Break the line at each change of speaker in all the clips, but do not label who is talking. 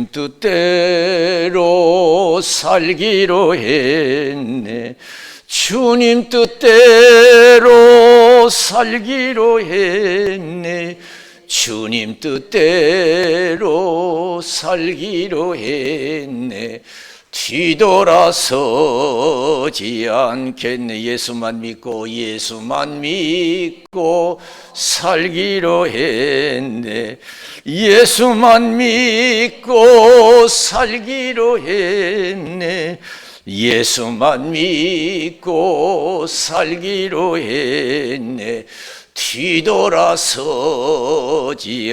뜻대로 살기로 했네. 주님 뜻대로 살기로 했네. 주님 뜻대로 살기로 했네. 뒤돌아서지 않겠네. 예수만 믿고 살기로 했네. 예수만 믿고 살기로 했네. 예수만 믿고 살기로 했네. 뒤돌아서지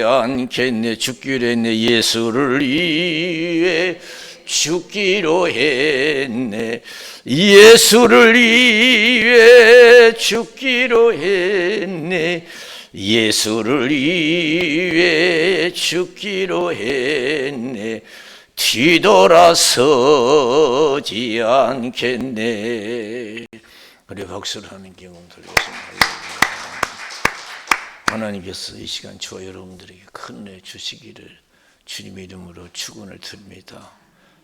않겠네. 죽기로 했네. 예수를 위해 죽기로 했네. 예수를 위해 죽기로 했네. 예수를 위해 죽기로 했네. 뒤돌아서지 않겠네. 그래, 박수를 하는 경험 드리겠습니다. 하나님께서 이 시간 저와 여러분들에게 큰 은혜 주시기를 주님의 이름으로 축원을 드립니다.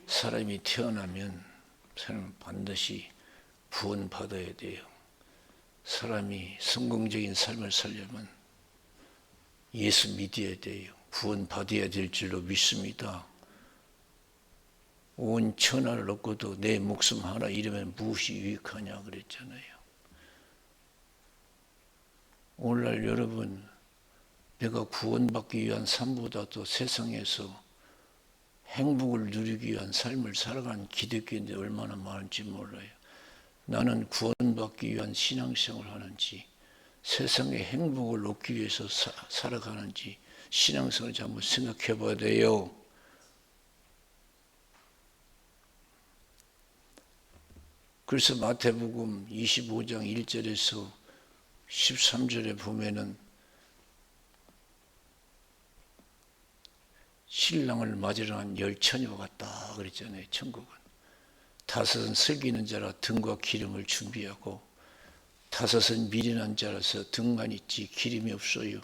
사람이 태어나면 사람은 반드시 구원받아야 돼요. 사람이 성공적인 삶을 살려면 예수 믿어야 돼요. 구원받아야 될 줄로 믿습니다. 온 천하를 얻고도 내 목숨 하나 잃으면 무엇이 유익하냐 그랬잖아요. 오늘날 여러분, 내가 구원받기 위한 삶보다도 세상에서 행복을 누리기 위한 삶을 살아가는 기독교인들이 얼마나 많은지 몰라요. 나는 구원받기 위한 신앙생활을 하는지, 세상의 행복을 얻기 위해서 살아가는지 신앙생활을 한번 생각해 봐야 돼요. 그래서 마태복음 25장 1절에서 13절에 보면은 신랑을 맞으러 간 열 처녀와 같다 그랬잖아요. 천국은 다섯은 슬기는 자라 등과 기름을 준비하고, 다섯은 미련한 자라서 등만 있지 기름이 없어요.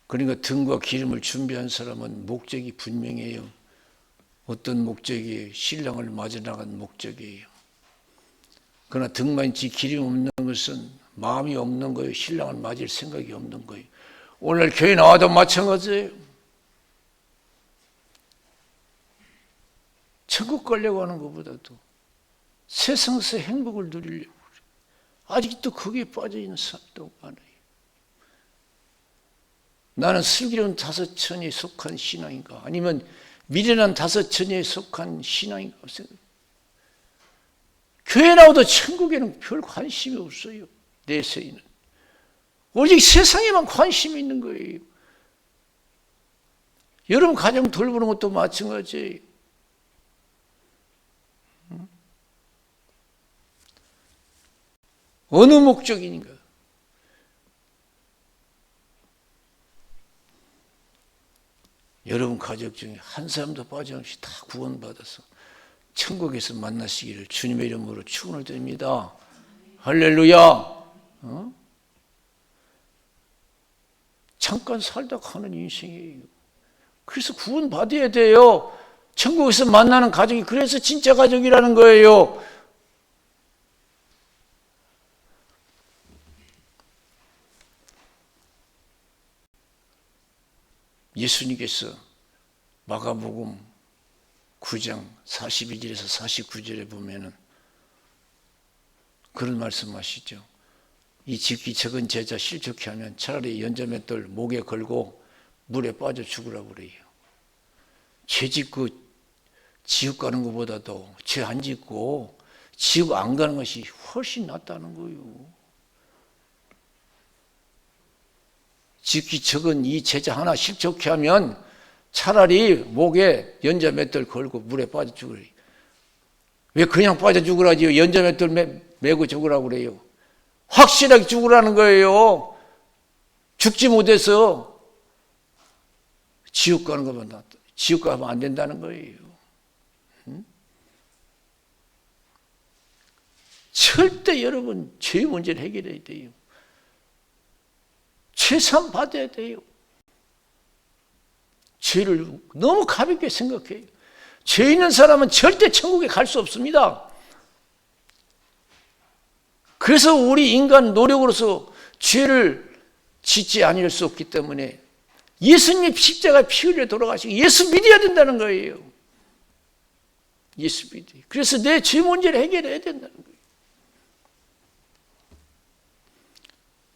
그러니까 등과 기름을 준비한 사람은 목적이 분명해요. 어떤 목적이에요? 신랑을 맞으러 나간 목적이에요. 그러나 등만 있지 기름이 없는 것은 마음이 없는 거예요. 신랑을 맞을 생각이 없는 거예요. 오늘 교회 나와도 마찬가지예요. 천국 가려고 하는 것보다도 세상에서 행복을 누리려고 그래요. 아직도 거기에 빠져있는 사람도 많아요. 나는 슬기로운 다섯 처녀에 속한 신앙인가, 아니면 미련한 다섯 처녀에 속한 신앙인가 생각해요. 교회 나와도 천국에는 별 관심이 없어요. 내세에는 오직 세상에만 관심이 있는 거예요. 여러분 가정 돌보는 것도 마찬가지예요. 어느 목적인가? 여러분 가족 중에 한 사람도 빠짐없이 다 구원받아서 천국에서 만나시기를 주님의 이름으로 축원을 드립니다. 할렐루야. 잠깐 살다 가는 인생이에요. 그래서 구원받아야 돼요. 천국에서 만나는 가족이 그래서 진짜 가족이라는 거예요. 예수님께서 마가복음 9장 42절에서 49절에 보면은 그런 말씀하시죠. 이 지극히 적은 제자 실족해 하면 차라리 연자맷돌 목에 걸고 물에 빠져 죽으라고 그래요. 죄 짓고 지옥 가는 것보다도 죄 안 짓고 지옥 안 가는 것이 훨씬 낫다는 거예요. 지극히 적은 이 제자 하나 실족해 하면 차라리 목에 연자맷돌 걸고 물에 빠져 죽으래요. 왜 그냥 빠져 죽으라지요? 연자맷돌 메고 죽으라고 그래요. 확실하게 죽으라는 거예요. 죽지 못해서 지옥 가는 것만 낫다. 지옥 가면 안 된다는 거예요. 절대 여러분 죄 문제를 해결해야 돼요. 최선 받아야 돼요. 죄를 너무 가볍게 생각해요. 죄 있는 사람은 절대 천국에 갈 수 없습니다. 그래서 우리 인간 노력으로서 죄를 짓지 않을 수 없기 때문에 예수님이 십자가에 피 흘려 돌아가시고 예수 믿어야 된다는 거예요. 예수 믿어요. 그래서 내 죄 문제를 해결해야 된다는 거예요.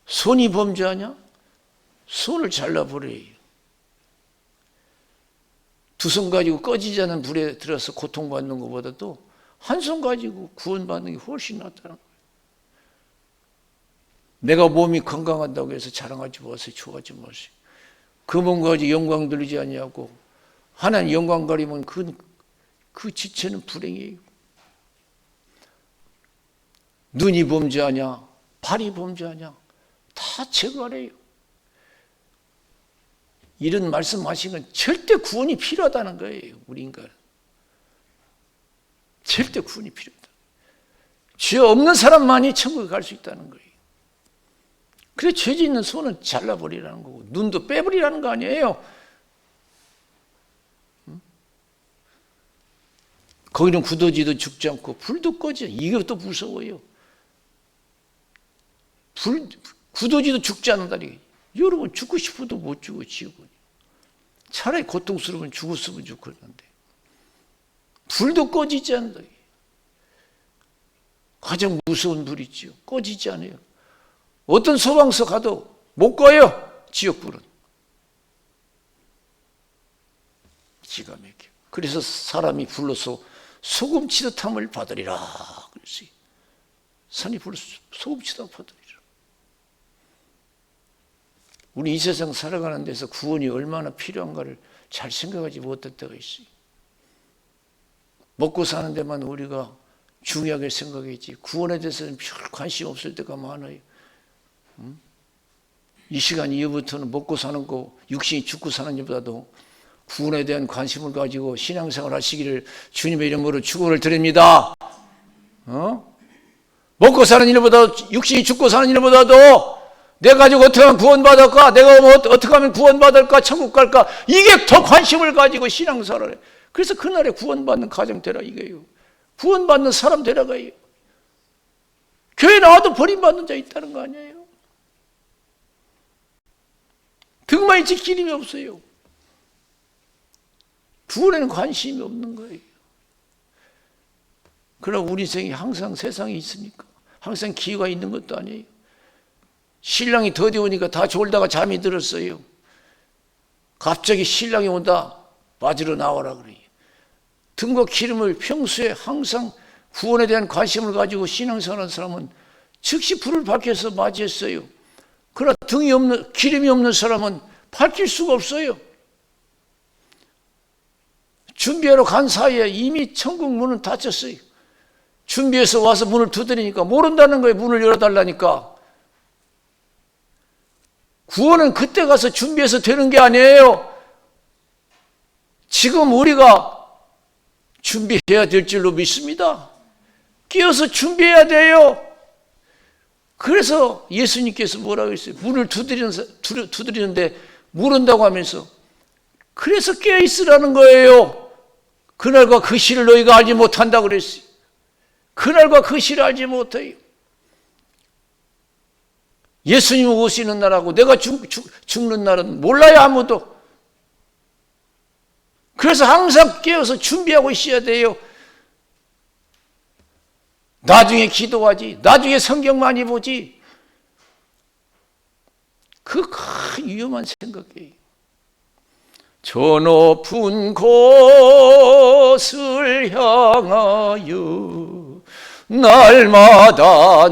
손이 범죄하냐? 손을 잘라버려요. 두 손 가지고 꺼지지 않은 불에 들어서 고통받는 것보다도 한 손 가지고 구원받는 게 훨씬 낫다는 거예요. 내가 몸이 건강한다고 해서 자랑하지 마세요. 좋아하지 마세요. 그 몸 가지고 영광 돌리지 아니하고 하나님 영광 가리면 그 지체는 불행이에요. 눈이 범죄하냐? 발이 범죄하냐? 다 제거하래요. 이런 말씀하신 건 절대 구원이 필요하다는 거예요. 우리 인간은. 절대 구원이 필요하다. 죄 없는 사람만이 천국에 갈 수 있다는 거예요. 그래 죄 짓는 손은 잘라버리라는 거고 눈도 빼버리라는 거 아니에요. 거기는 굳어지도 죽지 않고 불도 꺼져. 이게 또 무서워요. 굳어지도 죽지 않는다니. 여러분 죽고 싶어도 못 죽어 지옥은. 차라리 고통스러우면 죽었으면 좋겠는데 불도 꺼지지 않는다. 가장 무서운 불이지요. 꺼지지 않아요. 어떤 소방서 가도 못 꺼요. 지옥불은. 기가 막혀. 그래서 사람이 불러서 소금 치듯함을 받으리라 그랬어요. 산이 불러서 소금 치듯함 받으리라. 우리 이 세상 살아가는 데서 구원이 얼마나 필요한가를 잘 생각하지 못할 때가 있어요. 먹고 사는 데만 우리가 중요하게 생각했지 구원에 대해서는 별 관심 없을 때가 많아요. 이 시간 이후부터는 먹고 사는 거 육신이 죽고 사는 일보다도 구원에 대한 관심을 가지고 신앙생활 하시기를 주님의 이름으로 축원을 드립니다. 먹고 사는 일보다 육신이 죽고 사는 일보다도 내가 가지고 어떻게 하면 구원받을까? 내가 어떻게 하면 구원받을까? 천국 갈까? 이게 더 관심을 가지고 신앙생활을 해. 그래서 그날에 구원받는 가정 되라 이거예요. 구원받는 사람 되라가요. 교회 나와도 버림받는 자 있다는 거 아니에요? 등만 있지 기름이 없어요. 구원에는 관심이 없는 거예요. 그러나 우리 인생이 항상 세상에 있으니까 항상 기회가 있는 것도 아니에요. 신랑이 더디 오니까 다 졸다가 잠이 들었어요. 갑자기 신랑이 온다. 맞으러 나와라 그래요. 등과 기름을 평소에 항상 구원에 대한 관심을 가지고 신앙생활하는 사람은 즉시 불을 밝혀서 맞이했어요. 그러나 등이 없는 기름이 없는 사람은 밝힐 수가 없어요. 준비하러 간 사이에 이미 천국 문은 닫혔어요. 준비해서 와서 문을 두드리니까 모른다는 거예요. 문을 열어달라니까. 구원은 그때 가서 준비해서 되는 게 아니에요. 지금 우리가 준비해야 될 줄로 믿습니다. 끼어서 준비해야 돼요. 그래서 예수님께서 뭐라고 했어요? 문을 두드리는데 모른다고 하면서 그래서 깨어있으라는 거예요. 그날과 그 시를 너희가 알지 못한다고 그랬어요. 그날과 그 시를 알지 못해요. 예수님 오시는 날하고 내가 죽는 날은 몰라요 아무도. 그래서 항상 깨어서 준비하고 있어야 돼요. 나중에 기도하지, 나중에 성경 많이 보지. 그 큰 위험한 생각이에요. 저 높은 곳을 향하여 날마다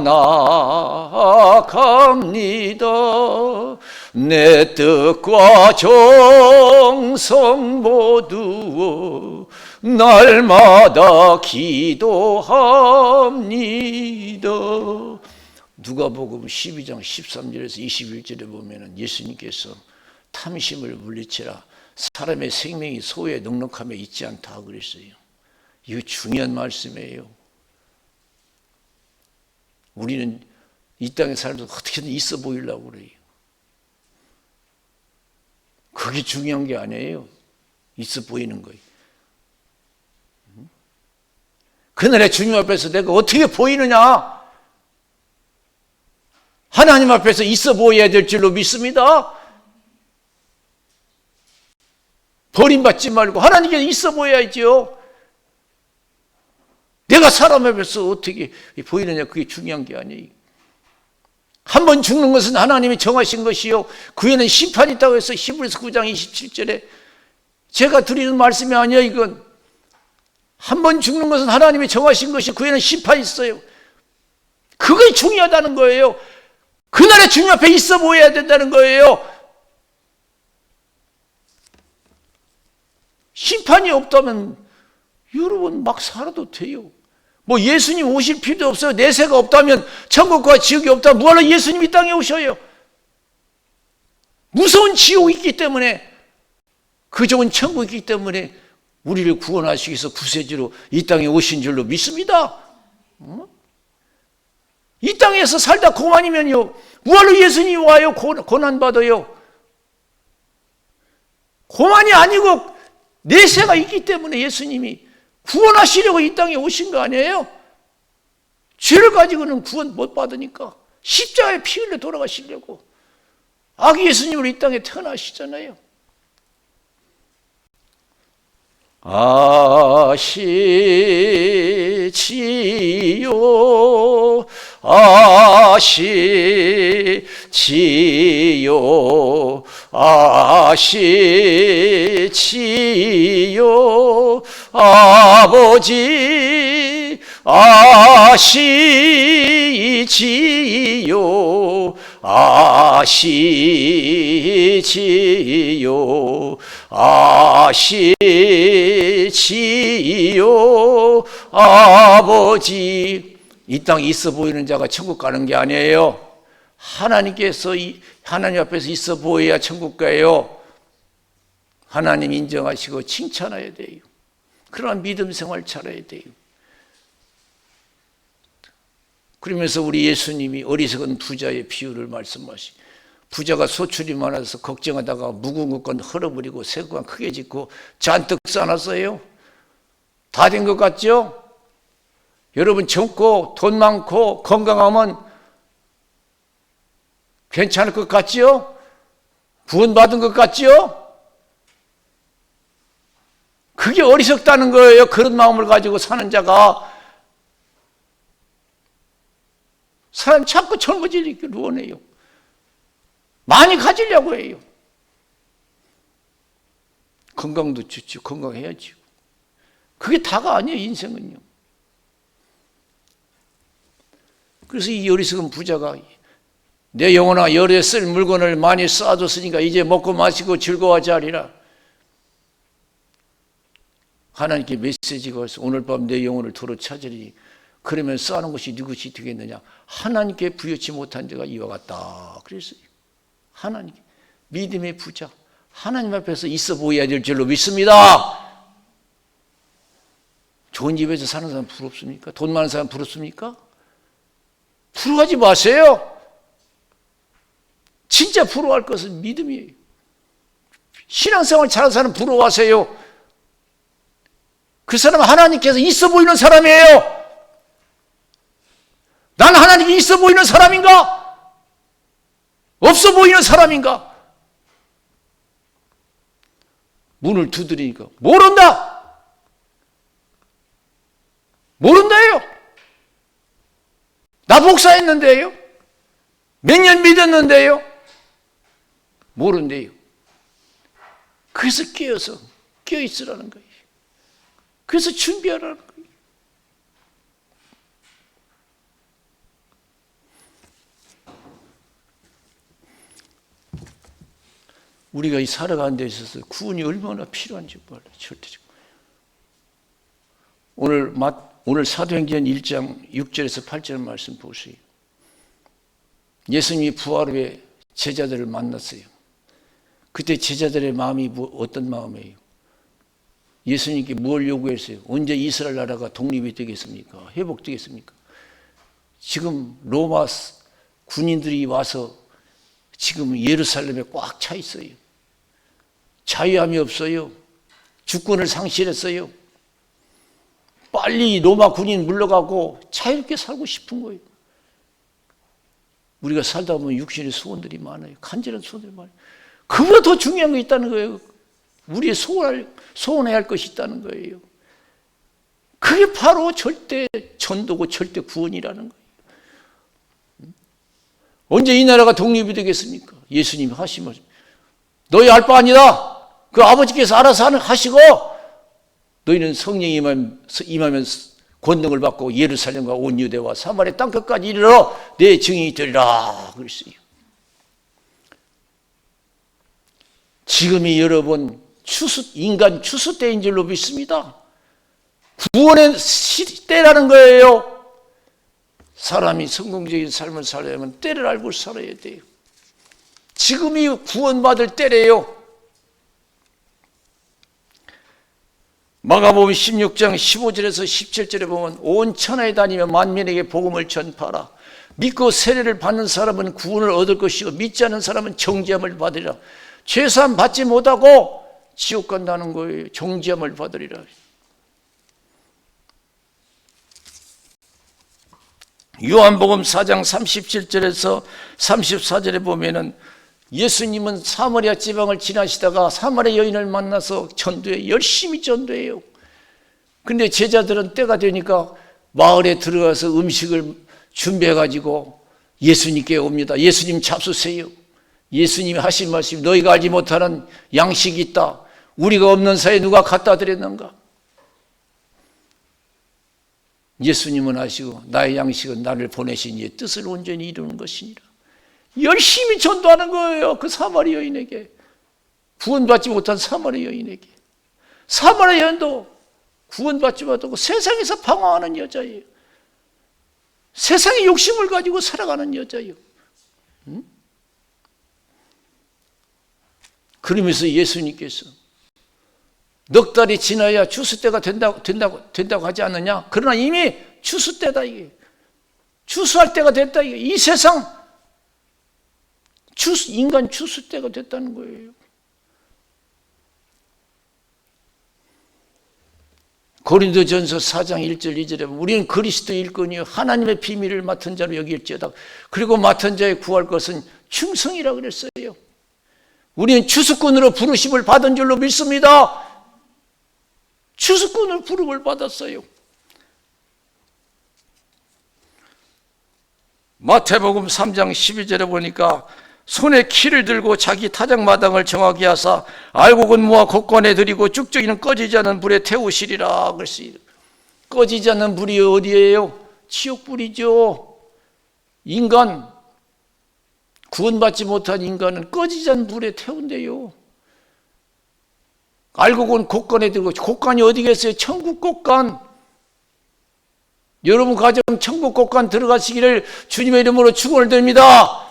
나아갑니다. 내 뜻과 정성 모두 날마다 기도합니다. 누가복음 12장 13절에서 21절에 보면 예수님께서 탐심을 물리치라 사람의 생명이 소에 넉넉함에 있지 않다 그랬어요. 이거 중요한 말씀이에요. 우리는 이 땅에 살면서 어떻게든 있어 보이려고 그래요. 그게 중요한 게 아니에요. 있어 보이는 거예요. 그날의 주님 앞에서 내가 어떻게 보이느냐? 하나님 앞에서 있어 보여야 될 줄로 믿습니다. 버림받지 말고 하나님께 있어 보여야죠. 내가 사람 앞에서 어떻게 보이느냐, 그게 중요한 게 아니에요. 한 번 죽는 것은 하나님이 정하신 것이요, 그 후에는 심판이 있다고 해서 히브리서 9장 27절에 제가 드리는 말씀이 아니에요. 이건 한 번 죽는 것은 하나님이 정하신 것이, 그 후에는 심판이 있어요. 그게 중요하다는 거예요. 그날의 주님 앞에 있어 보여야 된다는 거예요. 심판이 없다면 여러분 막 살아도 돼요. 뭐 예수님 오실 필요도 없어요. 내세가 없다면, 천국과 지옥이 없다면 뭐하러 예수님 이 땅에 오셔요? 무서운 지옥이 있기 때문에, 그 좋은 천국이 있기 때문에 우리를 구원하시기 위해서 구세주로 이 땅에 오신 줄로 믿습니다. 이 땅에서 살다 고만이면요, 뭐하러 예수님이 와요? 고난받아요. 고만이 아니고 내세가 있기 때문에 예수님이 구원하시려고 이 땅에 오신 거 아니에요? 죄를 가지고는 구원 못 받으니까 십자가에 피 흘려 돌아가시려고 아기 예수님으로 이 땅에 태어나시잖아요. 아시지요, 아시지요, 아시지요, 아버지 아시지요, 아시지요, 아시지요, 아버지. 이 땅에 있어 보이는 자가 천국 가는 게 아니에요. 하나님께서 하나님 앞에서 있어 보여야 천국 가요. 하나님 인정하시고 칭찬해야 돼요. 그런 믿음 생활 잘해야 돼요. 그러면서 우리 예수님이 어리석은 부자의 비유를 말씀하시. 부자가 소출이 많아서 걱정하다가 묵은 것건 헐어버리고 새 것건 크게 짓고 잔뜩 쌓아놨어요. 다 된 것 같죠? 여러분 젊고 돈 많고 건강하면 괜찮을 것 같죠? 구원받은 것 같죠? 그게 어리석다는 거예요. 그런 마음을 가지고 사는 자가. 사람 자꾸 젊어지기를 원해요. 많이 가지려고 해요. 건강도 좋죠. 건강해야죠. 그게 다가 아니에요, 인생은요. 그래서 이 어리석은 부자가 내 영혼아, 열에 쓸 물건을 많이 쌓아뒀으니까 이제 먹고 마시고 즐거워하지 하리라. 하나님께 메시지가 와서 오늘 밤 내 영혼을 도로 찾으리니, 그러면 쌓아놓은 것이 누구시 되겠느냐? 하나님께 부여치 못한 자가 이와 같다. 그랬어요. 하나님, 믿음의 부자, 하나님 앞에서 있어 보여야 될 줄로 믿습니다. 좋은 집에서 사는 사람 부럽습니까? 돈 많은 사람 부럽습니까? 부러워하지 마세요. 진짜 부러워할 것은 믿음이에요. 신앙생활 잘하는 사람 부러워하세요. 그 사람은 하나님께서 있어 보이는 사람이에요. 난 하나님이 있어 보이는 사람인가? 없어 보이는 사람인가? 문을 두드리니까 모른다. 모른다요. 나 복사했는데요. 몇 년 믿었는데요. 모른대요. 그래서 깨어있으라는 거예요. 그래서 준비하라는 거예요. 우리가 이 살아가는 데 있어서 구원이 얼마나 필요한지 몰라요. 절대적으로. 오늘 사도행전 1장 6절에서 8절 말씀 보세요. 예수님이 부활 후에 제자들을 만났어요. 그때 제자들의 마음이 어떤 마음이에요? 예수님께 뭘 요구했어요? 언제 이스라엘 나라가 독립이 되겠습니까? 회복되겠습니까? 지금 로마 군인들이 와서 지금 예루살렘에 꽉 차 있어요. 자유함이 없어요. 주권을 상실했어요. 빨리 로마 군인 물러가고 자유롭게 살고 싶은 거예요. 우리가 살다 보면 육신의 소원들이 많아요. 간절한 소원들이 많아요. 그보다 더 중요한 게 있다는 거예요. 우리의 소원해야 할 것이 있다는 거예요. 그게 바로 절대 전도고 절대 구원이라는 거예요. 언제 이 나라가 독립이 되겠습니까? 예수님이 하신 말씀. 너희 알 바 아니다. 그 아버지께서 알아서 하시고 너희는 성령이 임하면 권능을 받고 예루살렘과 온 유대와 사마리아 땅끝까지 이르러 내 증인이 되리라 그랬어요. 지금이 여러분 인간 추수 때인 줄로 믿습니다. 구원의 때라는 거예요. 사람이 성공적인 삶을 살려면 때를 알고 살아야 돼요. 지금이 구원받을 때래요. 마가복음 16장 15절에서 17절에 보면 온 천하에 다니며 만민에게 복음을 전파하라. 믿고 세례를 받는 사람은 구원을 얻을 것이고 믿지 않는 사람은 정죄함을 받으리라. 죄사함 받지 못하고 지옥 간다는 거예요. 정죄함을 받으리라. 요한복음 4장 37절에서 34절에 보면은 예수님은 사마리아 지방을 지나시다가 사마리아 여인을 만나서 열심히 전도해요. 근데 제자들은 때가 되니까 마을에 들어가서 음식을 준비해가지고 예수님께 옵니다. 예수님 잡수세요. 예수님이 하신 말씀, 너희가 알지 못하는 양식이 있다. 우리가 없는 사이에 누가 갖다 드렸는가? 예수님은 아시고 나의 양식은 나를 보내신 이의 뜻을 온전히 이루는 것이니라. 열심히 전도하는 거예요. 그 사마리아 여인에게. 구원받지 못한 사마리아 여인에게. 사마리아 여인도 구원받지 못하고 세상에서 방황하는 여자예요. 세상의 욕심을 가지고 살아가는 여자예요. 그러면서 예수님께서 넉 달이 지나야 추수 때가 된다고 하지 않느냐? 그러나 이미 추수 때다 이게. 추수할 때가 됐다 이게. 이 세상 인간 추수 때가 됐다는 거예요. 고린도전서 4장 1절 2절에 보면 우리는 그리스도의 일꾼이요 하나님의 비밀을 맡은 자로 여길지어다. 그리고 맡은 자에 구할 것은 충성이라고 그랬어요. 우리는 추수꾼으로 부르심을 받은 줄로 믿습니다. 추수꾼을 부름을 받았어요. 마태복음 3장 12절에 보니까 손에 키를 들고 자기 타작마당을 정하게 하사 알곡은 모아 곳간에 들이고 쭉저기는 꺼지지 않는 불에 태우시리라 그랬어요. 꺼지지 않는 불이 어디예요? 지옥불이죠. 인간, 구원받지 못한 인간은 꺼지지 않는 불에 태운대요. 알곡은 곳간에 들고, 곳간이 어디겠어요? 천국 곳간. 여러분 가정 천국 곳간 들어가시기를 주님의 이름으로 축원을 드립니다.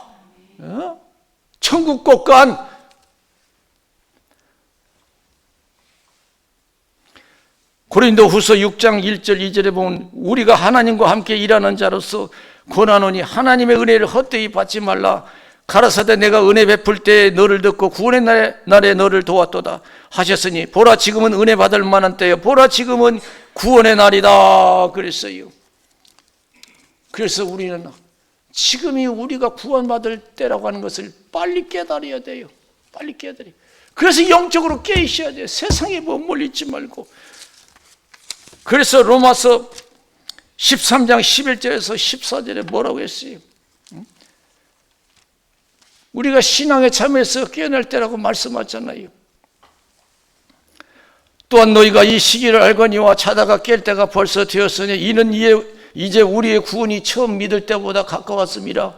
천국 곳간. 고린도후서 6장 1절 2절에 보면 우리가 하나님과 함께 일하는 자로서 권하노니 하나님의 은혜를 헛되이 받지 말라. 가라사대 내가 은혜 베풀 때 너를 듣고 구원의 날에 너를 도왔도다 하셨으니 보라 지금은 은혜 받을 만한 때요 보라 지금은 구원의 날이다 그랬어요. 그래서 우리는 지금이 우리가 구원받을 때라고 하는 것을 빨리 깨달아야 돼요. 빨리 깨달아요. 그래서 영적으로 깨있어야 돼요. 세상에 머물러 있지 말고. 그래서 로마서 13장 11절에서 14절에 뭐라고 했어요? 우리가 신앙에 참여해서 깨어날 때라고 말씀하잖아요. 또한 너희가 이 시기를 알거니와 자다가 깰 때가 벌써 되었으니 이는 이제 우리의 구원이 처음 믿을 때보다 가까웠습니다.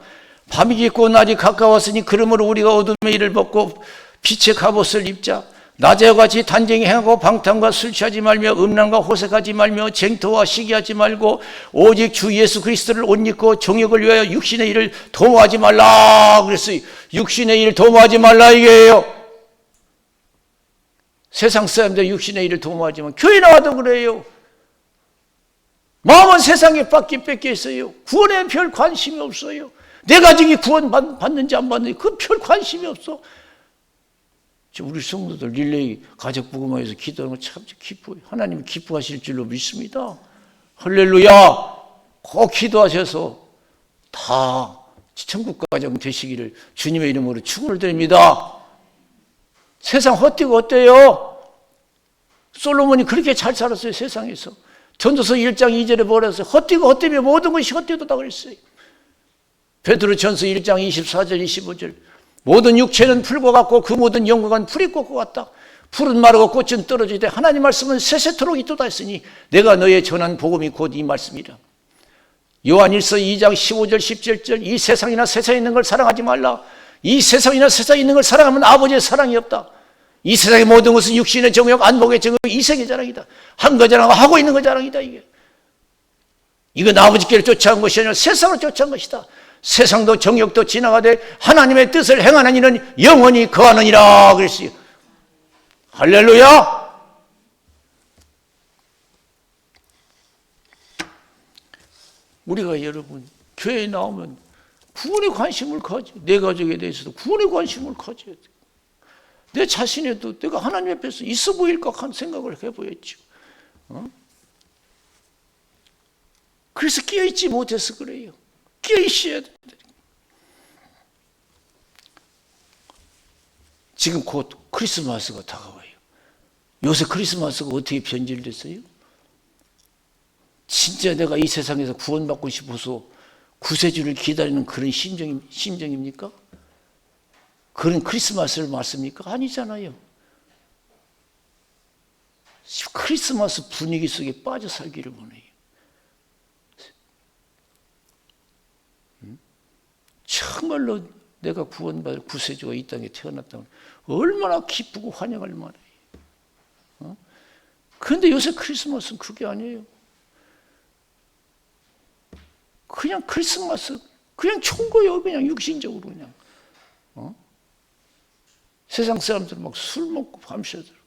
밤이 깊고 날이 가까웠으니 그러므로 우리가 어둠의 일을 벗고 빛의 갑옷을 입자. 낮에와 같이 단정히 행하고 방탕과 술 취하지 말며 음란과 호색하지 말며 쟁토와 시기하지 말고 오직 주 예수 그리스도를 옷 입고 정욕을 위하여 육신의 일을 도모하지 말라 그랬어요. 육신의 일을 도모하지 말라 이게요. 세상 사람들 육신의 일을 도모하지만 교회 나와도 그래요. 마음은 세상에 뺏겨 있어요. 구원에 별 관심이 없어요. 내 가족이 구원 받는지 안 받는지 그 별 관심이 없어. 우리 성도들 릴레이 가족 부금화에서 기도하는 거 참 기뻐요. 하나님이 기뻐하실 줄로 믿습니다. 할렐루야! 꼭 기도하셔서 다 천국 가정 되시기를 주님의 이름으로 축원을 드립니다. 세상 헛되고 어때요? 솔로몬이 그렇게 잘 살았어요. 세상에서. 전도서 1장 2절에 뭐랬어요? 헛되고 헛되며 모든 것이 헛되도다 그랬어요. 베드로전서 1장 24절 25절 모든 육체는 풀과 같고 그 모든 영광은 풀이 꽂고 같다. 풀은 마르고 꽃은 떨어지되 하나님 말씀은 세세토록 있도다 했으니 내가 너의 전한 복음이 곧 이 말씀이라. 요한일서 2장 15절 17절 이 세상이나 세상에 있는 걸 사랑하지 말라. 이 세상이나 세상에 있는 걸 사랑하면 아버지의 사랑이 없다. 이 세상의 모든 것은 육신의 정욕, 안목의 정욕, 이색의 자랑이다. 한 거 자랑하고 하고 있는 거 자랑이다. 이건 아버지께를 쫓아간 것이 아니라 세상을 쫓아간 것이다. 세상도 정욕도 지나가되 하나님의 뜻을 행하는 이는 영원히 거하느니라 그랬어요. 할렐루야! 우리가 여러분 교회에 나오면 구원에 관심을 가져. 내 가족에 대해서도 구원에 관심을 가져야 돼. 내 자신에도 내가 하나님 앞에서 있어 보일까 하는 생각을 해보였죠. 그래서 깨어있지 못해서 그래요. 깨어있어야 돼. 지금 곧 크리스마스가 다가와요. 요새 크리스마스가 어떻게 변질됐어요? 진짜 내가 이 세상에서 구원받고 싶어서 구세주를 기다리는 그런 심정입니까? 그런 크리스마스를 맞습니까? 아니잖아요. 크리스마스 분위기 속에 빠져 살기를 원해요. 정말로 내가 구원받을 구세주가 이 땅에 태어났다면 얼마나 기쁘고 환영할 만해요. 그런데 요새 크리스마스는 그게 아니에요. 그냥 크리스마스, 그냥 총거예요. 그냥 육신적으로 그냥. 세상 사람들은 막 술 먹고 밤새도록.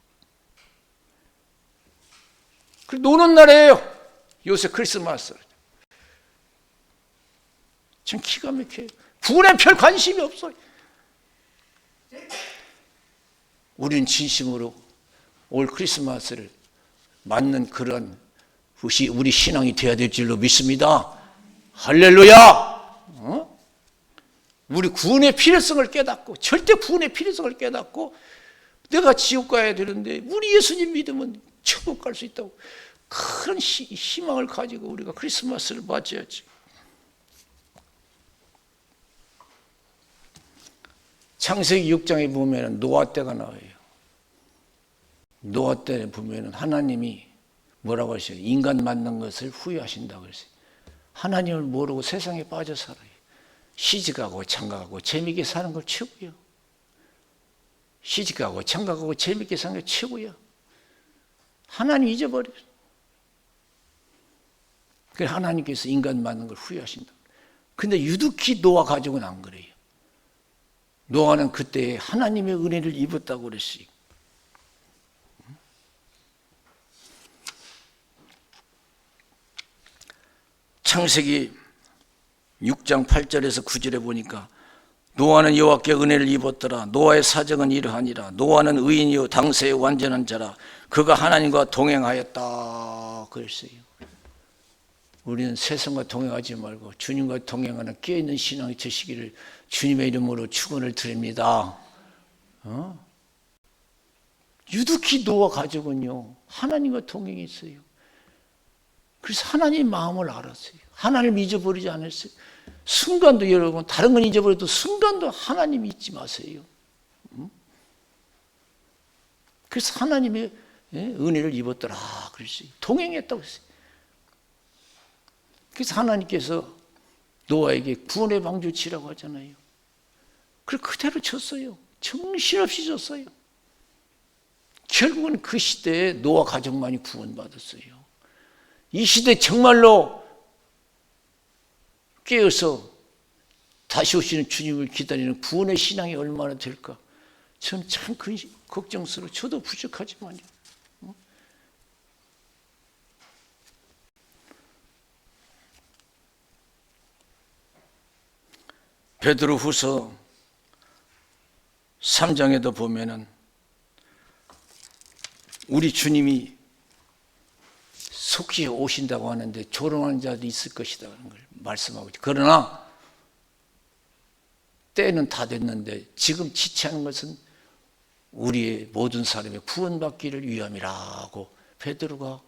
노는 날이에요. 요새 크리스마스. 참 기가 막혀요. 구원에 별 관심이 없어요. 우리는 진심으로 올 크리스마스를 맞는 그런 우리 신앙이 되어야 될 줄로 믿습니다. 할렐루야! 우리 구원의 필요성을 깨닫고 절대 구원의 필요성을 깨닫고 내가 지옥 가야 되는데 우리 예수님 믿으면 천국 갈 수 있다고 그런 희망을 가지고 우리가 크리스마스를 맞이하지. 창세기 6장에 보면 노아 때가 나와요. 노아 때에 보면 하나님이 뭐라고 하셔요? 인간 만든 것을 후회하신다고 그랬어요. 하나님을 모르고 세상에 빠져 살아요. 시집가고 장가가고 재미있게 사는 걸 최고요. 시집가고 장가가고 재미있게 사는 게 최고야. 하나님 잊어버려요. 그래서 하나님께서 인간 만든 걸 후회하신다. 근데 유독히 노아 가족은 안 그래요. 노아는 그때 하나님의 은혜를 입었다고 그랬어요. 창세기 6장 8절에서 9절에 보니까 노아는 여호와께 은혜를 입었더라. 노아의 사정은 이러하니라. 노아는 의인이요 당세의 완전한 자라. 그가 하나님과 동행하였다 그랬어요. 우리는 세상과 동행하지 말고 주님과 동행하는 깨어있는 신앙이 되시기를 주님의 이름으로 축원을 드립니다. 유독히 노아 가족은요 하나님과 동행했어요. 그래서 하나님의 마음을 알았어요. 하나님을 잊어버리지 않았어요. 순간도 여러분 다른 건 잊어버려도 순간도 하나님 잊지 마세요. 그래서 하나님의 은혜를 입었더라 그랬어요. 동행했다고 했어요. 그래서 하나님께서 노아에게 구원의 방주 치라고 하잖아요. 그래서 그대로 쳤어요. 정신없이 쳤어요. 결국은 그 시대에 노아 가족만이 구원받았어요. 이 시대 정말로 깨어서 다시 오시는 주님을 기다리는 구원의 신앙이 얼마나 될까? 저는 참 걱정스러워. 저도 부족하지만요. 베드로후서 3장에도 보면은 우리 주님이 속히 오신다고 하는데 조롱하는 자들이 있을 것이다 하는 걸 말씀하고 있죠. 그러나 때는 다 됐는데 지금 지체하는 것은 우리의 모든 사람의 구원받기를 위함이라고 베드로가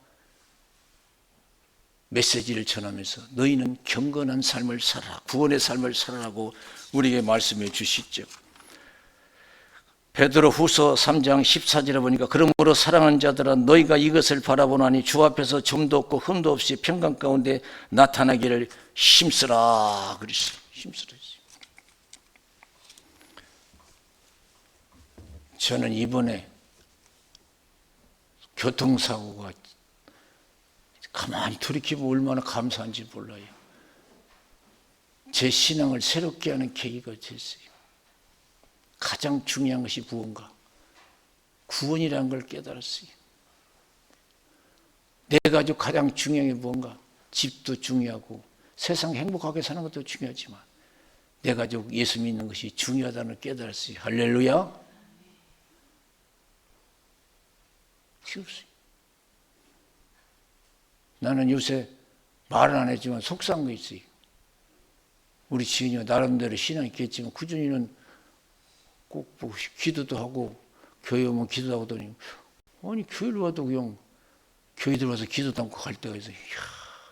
메시지를 전하면서 너희는 경건한 삶을 살아라, 구원의 삶을 살아라고 우리에게 말씀해 주시죠. 베드로 후서 3장 14절에 보니까 그러므로 사랑하는 자들아 너희가 이것을 바라보나니 주 앞에서 점도 없고 흠도 없이 평강 가운데 나타나기를 힘쓰라 그랬어요. 힘쓰라. 저는 이번에 교통사고가 가만히 돌이키면 얼마나 감사한지 몰라요. 제 신앙을 새롭게 하는 계기가 됐어요. 가장 중요한 것이 무언가? 구원이라는 걸 깨달았어요. 내 가족 가장 중요한 게 무언가? 집도 중요하고 세상 행복하게 사는 것도 중요하지만 내 가족 예수 믿는 것이 중요하다는 걸 깨달았어요. 할렐루야. 없어요. 나는 요새 말은 안 했지만 속상한 거 있어요. 우리 지은이가 나름대로 신앙이 있겠지만 꾸준히는 꼭 뭐 기도도 하고 교회 오면 기도도 하더니 아니 교회를 와도 그냥 교회 들어와서 기도도 않고 갈 때가 있어요. 이야,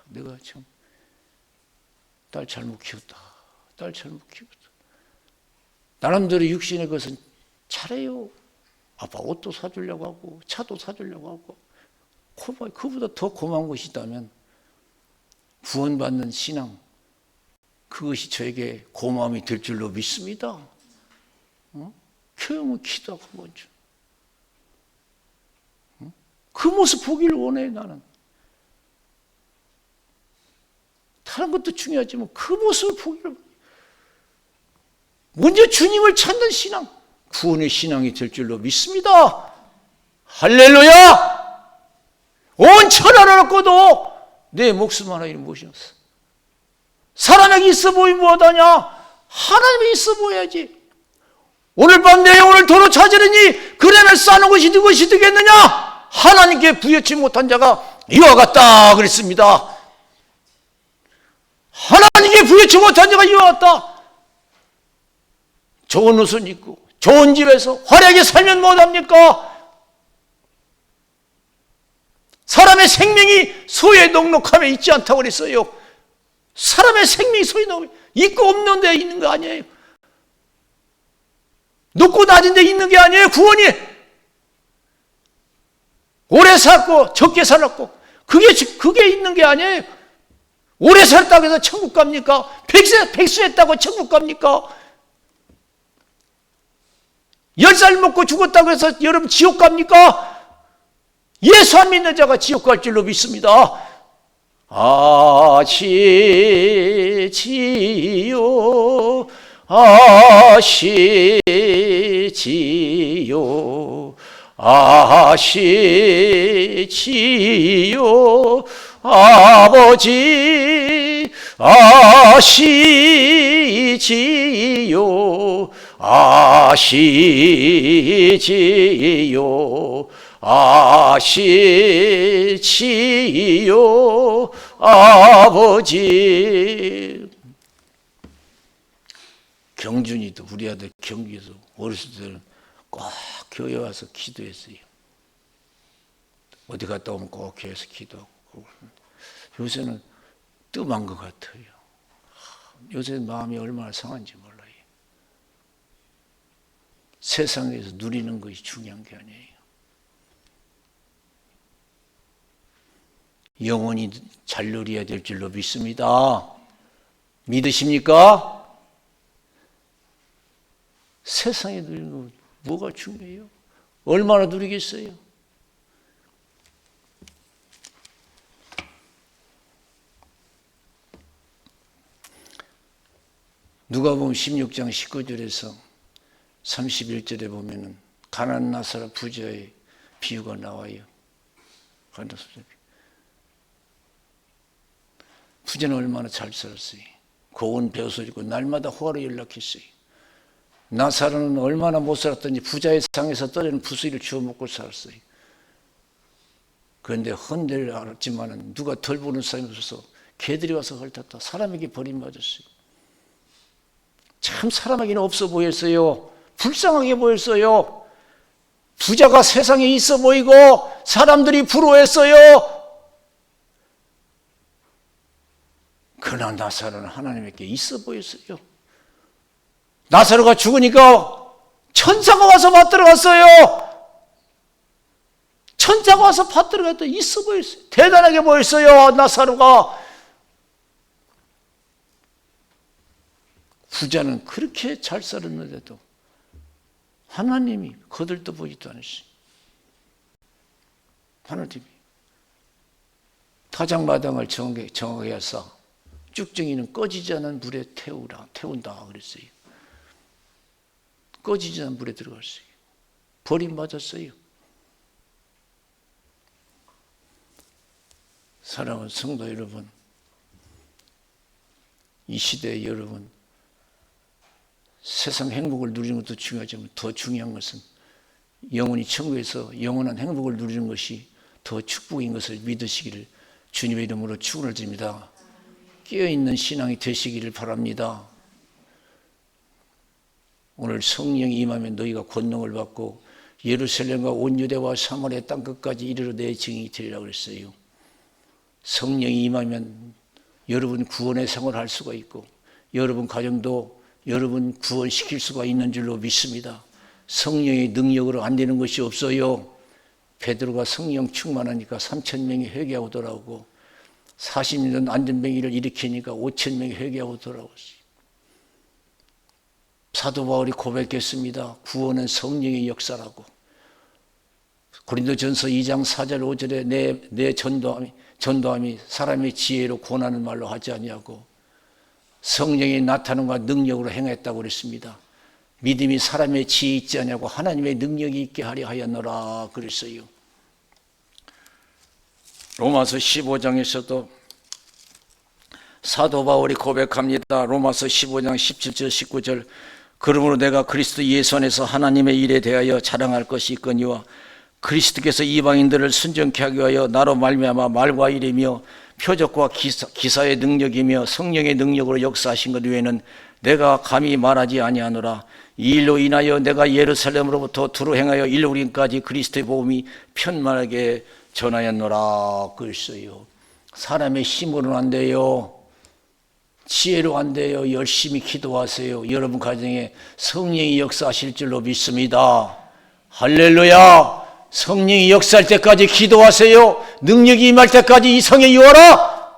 내가 참 딸 잘못 키웠다. 딸 잘못 키웠다. 나름대로 육신의 것은 잘해요. 아빠 옷도 사주려고 하고 차도 사주려고 하고 그보다 더 고마운 것이 있다면 구원받는 신앙, 그것이 저에게 고마움이 될 줄로 믿습니다. 교회 오면 기도하고 먼저 그 모습 보기를 원해. 나는 다른 것도 중요하지만 그 모습을 보기를 먼저 주님을 찾는 신앙, 구원의 신앙이 될 줄로 믿습니다. 할렐루야! 온 천하를 얻고도 내 목숨 하나 잃으면 무엇이 없어. 사람에게 있어 보이면 뭐하다냐? 하나님이 있어 보여야지. 오늘 밤 내 영혼을 도로 찾으려니 그레에 싸는 것이 누구시 되겠느냐? 하나님께 부여치 못한 자가 이와 같다 그랬습니다. 하나님께 부여치 못한 자가 이와 같다. 좋은 옷은 입고 좋은 집에서 화려하게 살면 못합니까? 사람의 생명이 소에 넉넉함에 있지 않다고 그랬어요. 사람의 생명이 소에 넉넉함에 있고 없는 데 있는 거 아니에요. 높고 낮은 데 있는 게 아니에요. 구원이 오래 살고 적게 살았고 그게 있는 게 아니에요. 오래 살다고 해서 천국 갑니까? 백수했다고 천국 갑니까? 10살 먹고 죽었다고 해서 여러분 지옥 갑니까? 예수 안 믿는 자가 지옥 갈 줄로 믿습니다. 아시지요 아시지요 아시지요 아버지 아시지요 아시지요 아시지요 아버지. 경준이도 우리 아들 경기도 어렸을 때는 꼭 교회 와서 기도했어요. 어디 갔다 오면 꼭 교회에서 기도하고. 요새는 뜸한 것 같아요. 요새 마음이 얼마나 상한지 몰라요. 세상에서 누리는 것이 중요한 게 아니에요. 영원히 잘 누려야 될 줄로 믿습니다. 믿으십니까? 세상에 누리는 거 뭐가 중요해요? 얼마나 누리겠어요? 누가복음 16장 19절에서 31절에 보면은 가난한 나사렛 부자의 비유가 나와요. 부자는 얼마나 잘 살았어요. 고운 벼슬이고 날마다 호화로 연락했어요. 나사로는 얼마나 못 살았던지 부자의 상에서 떨어지는 부수리를 주워 먹고 살았어요. 그런데 헌데를 알았지만은 누가 덜 보는 사람이 없어서 개들이 와서 헐탔다. 사람에게 버림받았어요. 참 사람에게는 없어 보였어요. 불쌍하게 보였어요. 부자가 세상에 있어 보이고 사람들이 부러워했어요. 그러나 나사로는 하나님께 있어 보였어요. 나사로가 죽으니까 천사가 와서 받들어 갔어요. 천사가 와서 받들어 갔다. 있어 보였어요. 대단하게 보였어요. 나사로가. 부자는 그렇게 잘 살았는데도 하나님이 거들떠 보지도 않으시. 하나님이 타작마당을 정하게 하사 쭉정이는 꺼지지 않은 물에 태운다 그랬어요. 꺼지지 않은 물에 들어갔어요. 버림받았어요. 사랑하는 성도 여러분, 이 시대에 여러분, 세상 행복을 누리는 것도 중요하지만 더 중요한 것은 영원히 천국에서 영원한 행복을 누리는 것이 더 축복인 것을 믿으시기를 주님의 이름으로 축원을 드립니다. 깨어있는 신앙이 되시기를 바랍니다. 오늘 성령이 임하면 너희가 권능을 받고 예루살렘과 온 유대와 사마리아 땅끝까지 이르러 내 증인이 되리라 그랬어요. 성령이 임하면 여러분 구원의 생활을 할 수가 있고 여러분 가정도 여러분 구원시킬 수가 있는 줄로 믿습니다. 성령의 능력으로 안 되는 것이 없어요. 베드로가 성령 충만하니까 3,000명이 회개하고 돌아오고 40년 안전병이를 일으키니까 5,000명이 회개하고 돌아왔어요. 사도 바울이 고백했습니다. 구원은 성령의 역사라고. 고린도전서 2장 4절 5절에 내 전도함이 사람의 지혜로 권하는 말로 하지 아니하고 성령의 나타남과 능력으로 행했다고 그랬습니다. 믿음이 사람의 지혜 있지 않냐고 하나님의 능력이 있게 하려 하였노라 그랬어요. 로마서 15장에서도 사도 바울이 고백합니다. 로마서 15장 17절 19절 그러므로 내가 그리스도 예수 안에서 하나님의 일에 대하여 자랑할 것이 있거니와 그리스도께서 이방인들을 순종케 하기 위하여 나로 말미암아 말과 일이며 표적과 기사의 능력이며 성령의 능력으로 역사하신 것 외에는 내가 감히 말하지 아니하노라. 이 일로 인하여 내가 예루살렘으로부터 두루 행하여 일루린까지 그리스도의 복음이 편만하게 전하였노라 그랬어요. 사람의 힘으로는 안 돼요. 지혜로 안 돼요. 열심히 기도하세요. 여러분 가정에 성령이 역사하실 줄로 믿습니다. 할렐루야. 성령이 역사할 때까지 기도하세요. 능력이 임할 때까지 이성에 이어라.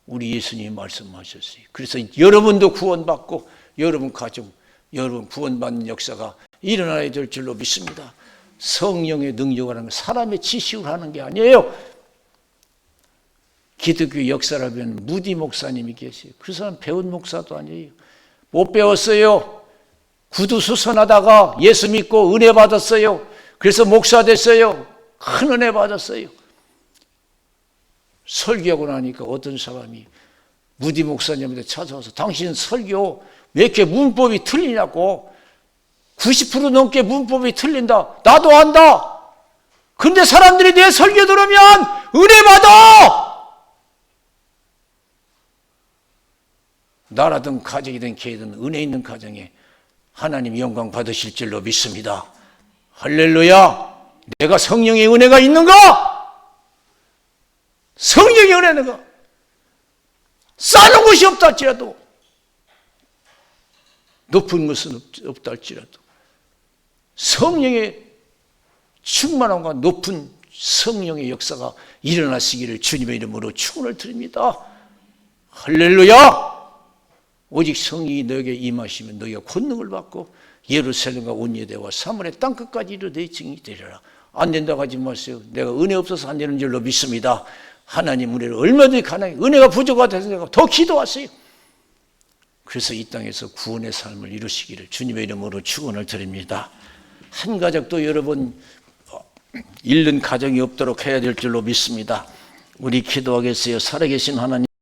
우리 예수님이 말씀하셨어요. 그래서 여러분도 구원받고 여러분 가정, 여러분 구원받는 역사가 일어나야 될 줄로 믿습니다. 성령의 능력을 하는 건 사람의 지식으로 하는 게 아니에요. 기독교 역사를 하면 무디 목사님이 계세요. 그 사람 배운 목사도 아니에요. 못 배웠어요. 구두수선하다가 예수 믿고 은혜 받았어요. 그래서 목사 됐어요. 큰 은혜 받았어요. 설교하고 나니까 어떤 사람이 무디 목사님한테 찾아와서 당신 설교 왜 이렇게 문법이 틀리냐고. 90% 넘게 문법이 틀린다. 나도 안다. 근데 사람들이 내 설교 들으면 은혜 받아. 나라든 가정이든 교회든 은혜 있는 가정에 하나님 영광 받으실 줄로 믿습니다. 할렐루야. 내가 성령의 은혜가 있는가? 성령의 은혜가 쌓는 것이 없다 할지라도 높은 것은 없다 할지라도 성령의 충만함과 높은 성령의 역사가 일어나시기를 주님의 이름으로 축원을 드립니다. 할렐루야. 오직 성령이 너에게 임하시면 너희가 권능을 받고 예루살렘과 온 유대와 사마리아 땅끝까지 이르러 내 증인이 되리라. 안 된다고 하지 마세요. 내가 은혜 없어서 안 되는 줄로 믿습니다. 하나님 은혜를 얼마든지 가능해. 은혜가 부족하다고 더 기도하세요. 그래서 이 땅에서 구원의 삶을 이루시기를 주님의 이름으로 축원을 드립니다. 한 가족도 여러분 잃는 가정이 없도록 해야 될 줄로 믿습니다. 우리 기도하겠어요. 살아계신 하나님,